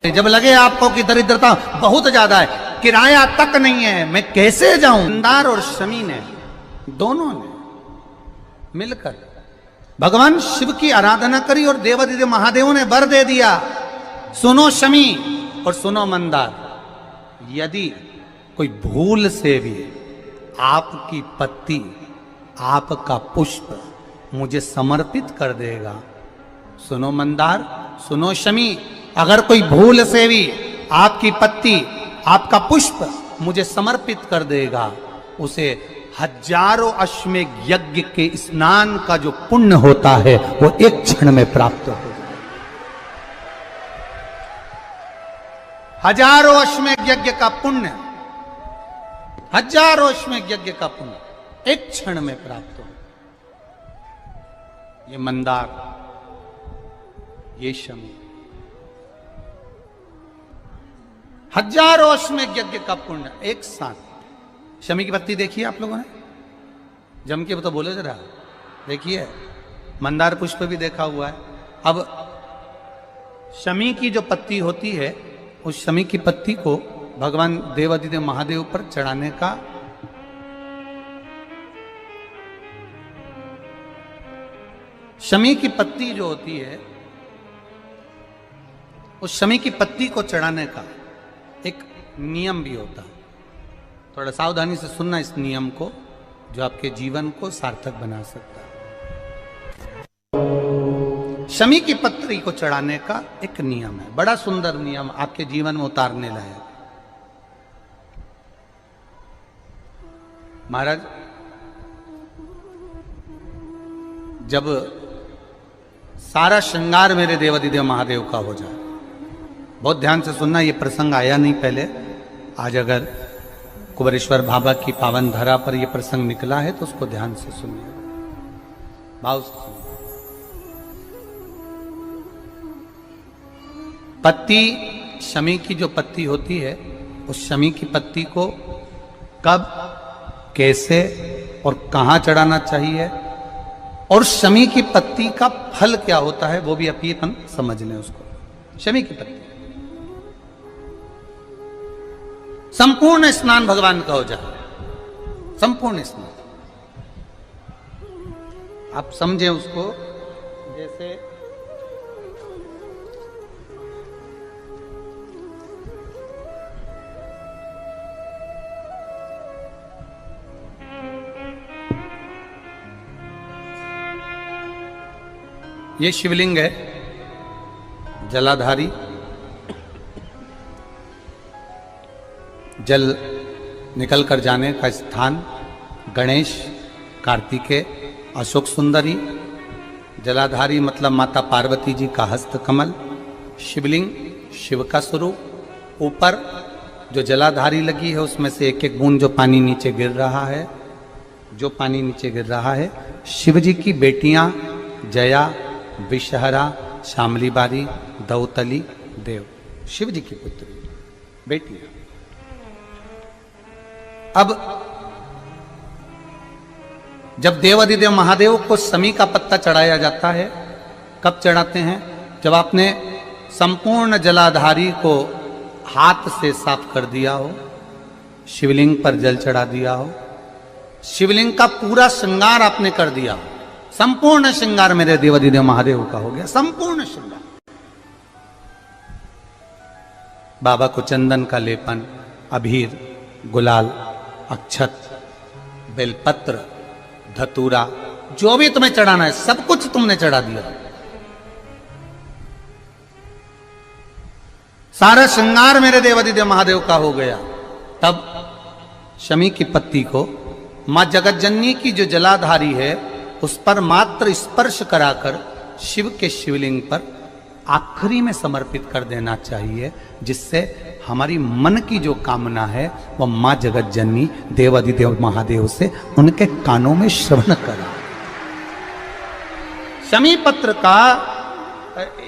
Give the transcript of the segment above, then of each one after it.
जब लगे आपको कि दरिद्रता बहुत ज्यादा है, किराया तक नहीं है, मैं कैसे जाऊं। मंदार और शमी ने दोनों ने मिलकर भगवान शिव की आराधना करी और देवादिदेव महादेव ने वर दे दिया। सुनो शमी और सुनो मंदार, यदि कोई भूल से भी आपकी पत्ती, आपका पुष्प मुझे समर्पित कर देगा, सुनो मंदार, सुनो शमी, अगर कोई भूल से भी आपकी पत्ती, आपका पुष्प मुझे समर्पित कर देगा, उसे हजारों अश्वमेध यज्ञ के स्नान का जो पुण्य होता है वो एक क्षण में प्राप्त हो जाए। हजारों अश्वमेध यज्ञ का पुण्य, हजारों अश्वमेध यज्ञ का पुण्य एक क्षण में प्राप्त हो। ये मंदार, ये शमी, हजारों अश्वमेध यज्ञ का पुण्य एक साथ। शमी की पत्ती देखिए आप लोगों ने, जम के तो बोले जरा, देखिए मंदार पुष्प भी देखा हुआ है। अब शमी की जो पत्ती होती है, उस शमी की पत्ती को भगवान देवादिदेव महादेव पर चढ़ाने का शमी की पत्ती जो होती है, उस शमी की पत्ती को चढ़ाने का एक नियम भी होता है। थोड़ा सावधानी से सुनना इस नियम को, जो आपके जीवन को सार्थक बना सकता है। शमी की पत्री को चढ़ाने का एक नियम है, बड़ा सुंदर नियम, आपके जीवन में उतारने लायक। महाराज, जब सारा श्रृंगार मेरे देवादिदेव महादेव का हो जाए, बहुत ध्यान से सुनना, ये प्रसंग आया नहीं पहले, आज अगर कुबेरेश्वर बाबा की पावन धरा पर यह प्रसंग निकला है तो उसको ध्यान से सुनिए, भाव से सुनिए। पत्ती, शमी की जो पत्ती होती है, उस शमी की पत्ती को कब, कैसे और कहां चढ़ाना चाहिए, और शमी की पत्ती का फल क्या होता है, वो भी अपन समझ लें उसको। शमी की पत्ती, संपूर्ण स्नान भगवान का हो जाए, संपूर्ण स्नान। आप समझे उसको, जैसे ये शिवलिंग है, जलाधारी, जल निकल कर जाने का स्थान, गणेश, कार्तिकेय, अशोक सुंदरी, जलाधारी मतलब माता पार्वती जी का हस्त कमल, शिवलिंग, शिव का स्वरूप, ऊपर जो जलाधारी लगी है उसमें से एक एक बूंद जो पानी नीचे गिर रहा है, जो पानी नीचे गिर रहा है, शिव जी की बेटियां जया, विषहरा, शामली बारी, दौतली, देव, शिव जी की पुत्री बेटियां। अब जब देवादिदेव महादेव को शमी का पत्ता चढ़ाया जाता है, कब चढ़ाते हैं, जब आपने संपूर्ण जलाधारी को हाथ से साफ कर दिया हो, शिवलिंग पर जल चढ़ा दिया हो, शिवलिंग का पूरा श्रृंगार आपने कर दिया हो, संपूर्ण श्रृंगार मेरे देवादिदेव महादेव का हो गया, संपूर्ण श्रृंगार। बाबा को चंदन का लेपन, अबीर, गुलाल, अक्षत, बेलपत्र, धतूरा, जो भी तुम्हें चढ़ाना है सब कुछ तुमने चढ़ा दिया, सारा श्रृंगार मेरे देवादिदेव महादेव का हो गया। तब शमी की पत्ती को मां जगतजननी की जो जलाधारी है उस पर मात्र स्पर्श कराकर शिव के शिवलिंग पर आखिरी में समर्पित कर देना चाहिए, जिससे हमारी मन की जो कामना है वह मां जगत जननी देवादिदेव महादेव से उनके कानों में श्रवण करें। शमी पत्र का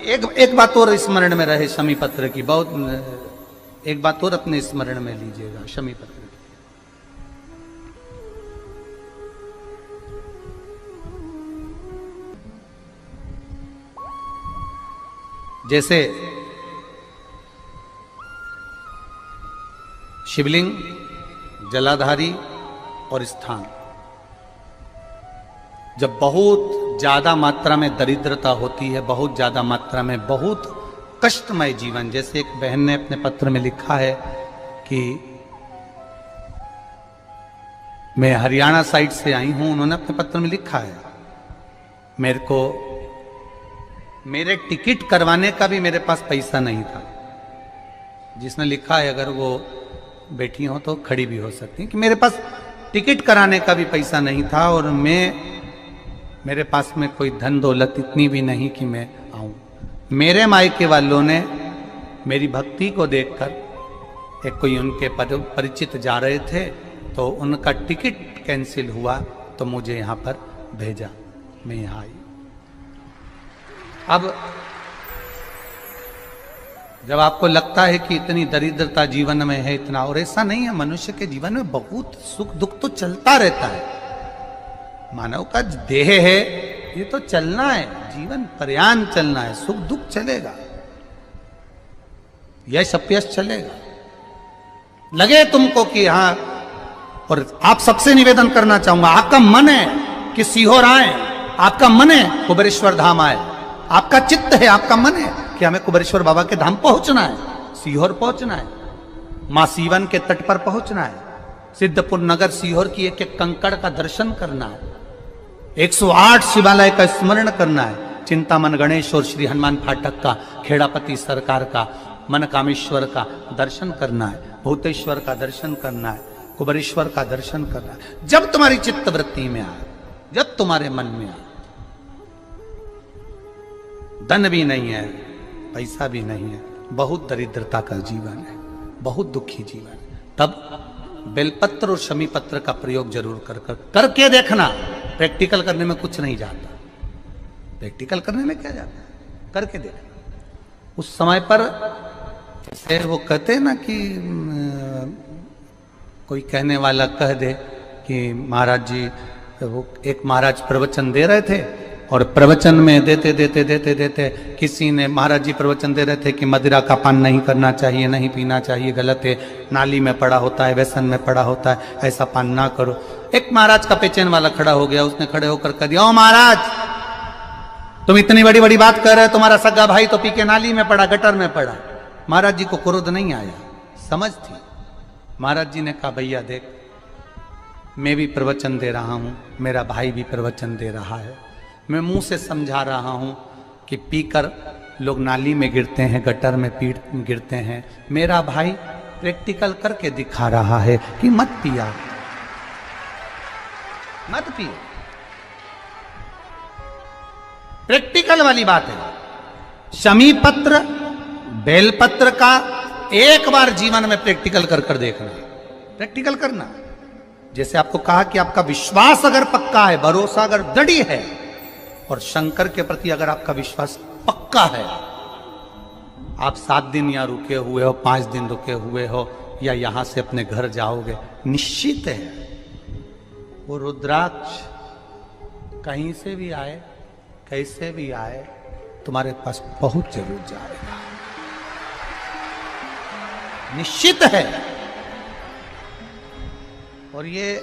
एक बात और स्मरण में रहे, शमी पत्र की बहुत एक बात और अपने स्मरण में लीजिएगा। शमी पत्र जैसे शिवलिंग, जलाधारी और स्थान। जब बहुत ज्यादा मात्रा में दरिद्रता होती है, बहुत ज्यादा मात्रा में बहुत कष्टमय जीवन, जैसे एक बहन ने अपने पत्र में लिखा है कि मैं हरियाणा साइड से आई हूं, उन्होंने अपने पत्र में लिखा है मेरे को मेरे टिकट करवाने का भी मेरे पास पैसा नहीं था। जिसने लिखा है, अगर वो बैठी हो तो खड़ी भी हो सकती है, कि मेरे पास टिकट कराने का भी पैसा नहीं था और मेरे पास में कोई धन दौलत इतनी भी नहीं कि मैं आऊं। मेरे मायके वालों ने मेरी भक्ति को देखकर, एक कोई उनके परिचित जा रहे थे तो उनका टिकट कैंसिल हुआ तो मुझे यहां पर भेजा, मैं यहां आई। अब जब आपको लगता है कि इतनी दरिद्रता जीवन में है, इतना, और ऐसा नहीं है, मनुष्य के जीवन में बहुत सुख दुख तो चलता रहता है। मानव का देह है, ये तो चलना है, जीवन पर्यान चलना है, सुख दुख चलेगा, यश अपयश चलेगा। लगे तुमको कि हाँ, और आप सबसे निवेदन करना चाहूंगा, आपका मन है कि सीहोर आए, आपका मन है कुबेरेश्वर धाम आए, आपका चित्त है, आपका मन है कि हमें कुबेरेश्वर बाबा के धाम पहुंचना है, सीहोर पहुंचना है, मां सीवन के तट पर पहुंचना है, सिद्धपुर नगर सीहोर की एक एक कंकड़ का दर्शन करना है, 108 शिवालय का स्मरण करना है, चिंतामन गणेश और श्री हनुमान फाटक का, खेड़ापति सरकार का, मनकामेश्वर का दर्शन करना है, भूतेश्वर का दर्शन करना है, कुबेरेश्वर का दर्शन करना है। जब तुम्हारी चित्त वृत्ति में आए, जब तुम्हारे मन में आए, धन भी नहीं है, पैसा भी नहीं है, बहुत दरिद्रता का जीवन है, बहुत दुखी जीवन है, तब बेलपत्र और शमी पत्र का प्रयोग जरूर करके देखना। प्रैक्टिकल करने में कुछ नहीं जाता, प्रैक्टिकल करने में क्या जाता है, करके देखना। उस समय पर जैसे वो कहते हैं ना कि कोई कहने वाला कह दे कि महाराज जी, वो एक महाराज प्रवचन दे रहे थे और प्रवचन में देते देते देते देते किसी ने, महाराज जी प्रवचन दे रहे थे कि मदिरा का पान नहीं करना चाहिए, नहीं पीना चाहिए, गलत है, नाली में पड़ा होता है, व्यसन में पड़ा होता है, ऐसा पान ना करो। एक महाराज का पेचेन वाला खड़ा हो गया, उसने खड़े होकर कह दिया, ओ महाराज, तुम इतनी बड़ी बड़ी बात कर रहे हो, तुम्हारा सगा भाई तो पी के नाली में पड़ा, गटर में पड़ा। महाराज जी को क्रोध नहीं आया, समझ थी। महाराज जी ने कहा, भैया देख, मैं भी प्रवचन दे रहा हूं, मेरा भाई भी प्रवचन दे रहा है, मैं मुंह से समझा रहा हूं कि पीकर लोग नाली में गिरते हैं, गटर में गिरते हैं, मेरा भाई प्रैक्टिकल करके दिखा रहा है कि मत पिया, मत पियो। प्रैक्टिकल वाली बात है। शमी पत्र, बेलपत्र का एक बार जीवन में प्रैक्टिकल कर देखना, प्रैक्टिकल करना। जैसे आपको कहा कि आपका विश्वास अगर पक्का है, भरोसा अगर दृढ़ है, और शंकर के प्रति अगर आपका विश्वास पक्का है, आप 7 दिन यहाँ रुके हुए हो, 5 दिन रुके हुए हो, या यहां से अपने घर जाओगे, निश्चित है वो रुद्राक्ष कहीं से भी आए, कैसे भी आए, तुम्हारे पास पहुंच जरूर जाएगा, निश्चित है। और ये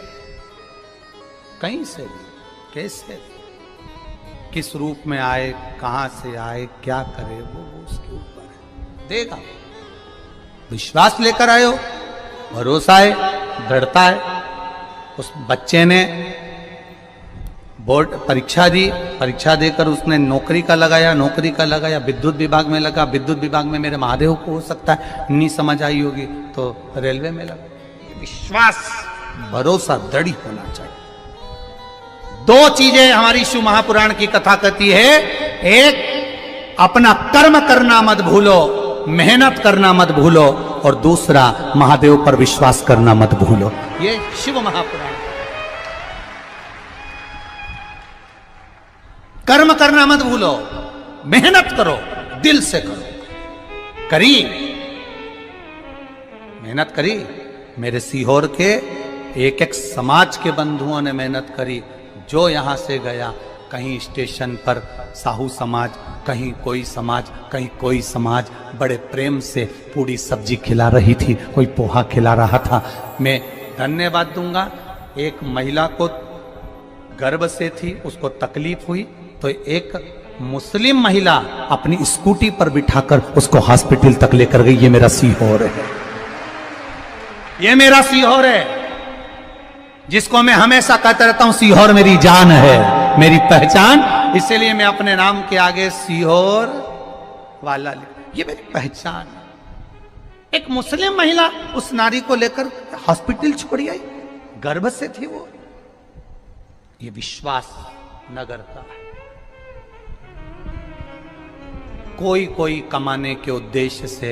कहीं से भी, कैसे भी, किस रूप में आए, कहां से आए, क्या करे, वो उसके ऊपर है, देगा। विश्वास लेकर आए हो, भरोसा है, दृढ़ता है। उस बच्चे ने बोर्ड परीक्षा दी, परीक्षा देकर उसने नौकरी का लगाया, विद्युत विभाग में लगा, विद्युत विभाग में मेरे महादेव को हो सकता है नहीं समझ आई होगी तो रेलवे में लगा। विश्वास, भरोसा दृढ़ होना चाहिए। 2 चीजें हमारी शिव महापुराण की कथा कहती है, एक अपना कर्म करना मत भूलो, मेहनत करना मत भूलो, और दूसरा महादेव पर विश्वास करना मत भूलो। ये शिव महापुराण। कर्म करना मत भूलो, मेहनत करो, दिल से करो। करी, मेहनत करी। मेरे सीहोर के एक एक समाज के बंधुओं ने मेहनत करी। जो यहां से गया कहीं स्टेशन पर साहू समाज, कहीं कोई समाज, कहीं कोई समाज बड़े प्रेम से पूरी सब्जी खिला रही थी, कोई पोहा खिला रहा था। मैं धन्यवाद दूंगा। एक महिला को गर्भ से थी, उसको तकलीफ हुई तो एक मुस्लिम महिला अपनी स्कूटी पर बिठाकर उसको हॉस्पिटल तक लेकर गई। ये मेरा सीहोर है, ये मेरा सीहोर है, जिसको मैं हमेशा कहता रहता हूं सीहोर मेरी जान है, मेरी पहचान। इसलिए मैं अपने नाम के आगे सीहोर वाला ये मेरी पहचान है। एक मुस्लिम महिला उस नारी को लेकर हॉस्पिटल छोड़ी आई, गर्भ से थी वो। ये विश्वास नगर का है। कोई कोई कमाने के उद्देश्य से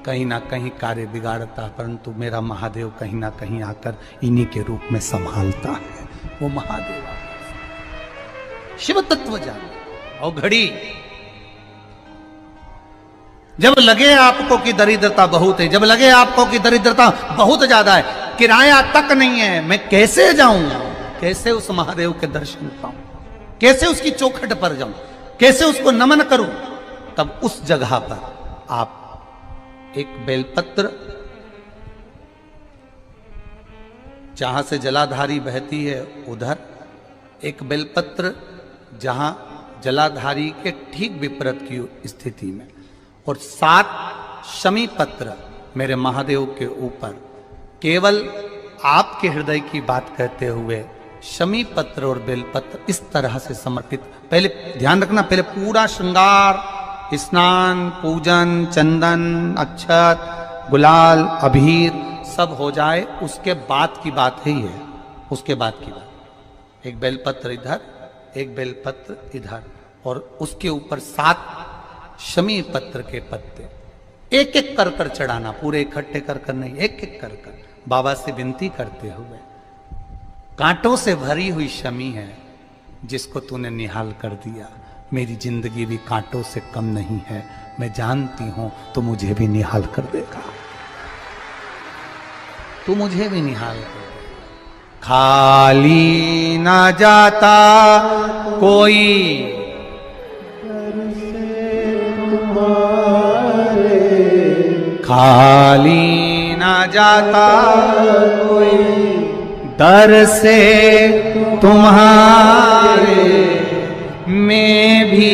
कहीं ना कहीं कार्य बिगाड़ता, परंतु मेरा महादेव कहीं ना कहीं आकर इन्हीं के रूप में संभालता है। वो महादेव शिव तत्व जान। और घड़ी जब लगे आपको कि दरिद्रता बहुत है, जब लगे आपको कि दरिद्रता बहुत ज्यादा है, किराया तक नहीं है, मैं कैसे जाऊं, कैसे उस महादेव के दर्शन पाऊं, कैसे उसकी चौखट पर जाऊं, कैसे उसको नमन करूं, तब उस जगह पर आप एक बेलपत्र, जहां से जलाधारी बहती है उधर एक बेलपत्र, जहां जलाधारी के ठीक विपरीत की स्थिति में, और 7 शमी पत्र मेरे महादेव के ऊपर, केवल आपके हृदय की बात कहते हुए शमी पत्र और बेलपत्र इस तरह से समर्पित। पहले ध्यान रखना, पहले पूरा श्रृंगार, स्नान, पूजन, चंदन, अक्षत, गुलाल, अबीर सब हो जाए, उसके बाद की बात है ये, उसके बाद की बात। एक बेलपत्र इधर, एक बेलपत्र इधर, और उसके ऊपर 7 शमी पत्र के पत्ते एक एक कर कर चढ़ाना, पूरे इकट्ठे कर कर नहीं, एक एक कर कर बाबा से विनती करते हुए। कांटों से भरी हुई शमी है जिसको तूने निहाल कर दिया, मेरी जिंदगी भी कांटों से कम नहीं है, मैं जानती हूं तो मुझे भी निहाल कर देगा, तू मुझे भी निहाल कर देगा। खाली ना जाता कोई खाली ना जाता कोई दर से तुम्हारे, मैं भी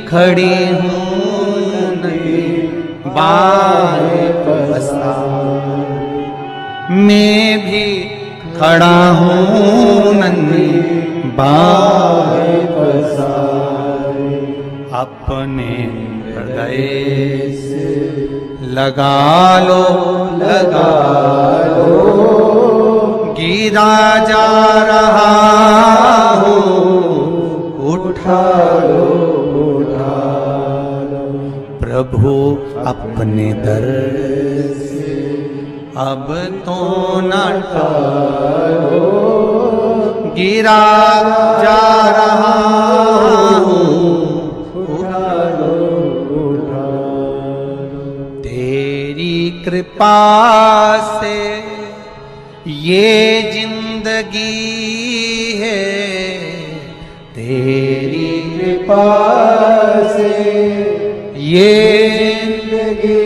खड़ी हूँ नहीं बाहें पसारे, मैं भी खड़ा हूँ नहीं बाहें पसारे, अपने हृदय से लगा लो, लगा लो, गिरा जा रहा हूँ, उठा लो, उठा लो, प्रभु अपने दर से अब तो न टालो, गिरा जा रहा हूँ, उठा लो, उठा लो, तेरी कृपा से ये जिंदगी है, तेरी कृपा से ये जिंदगी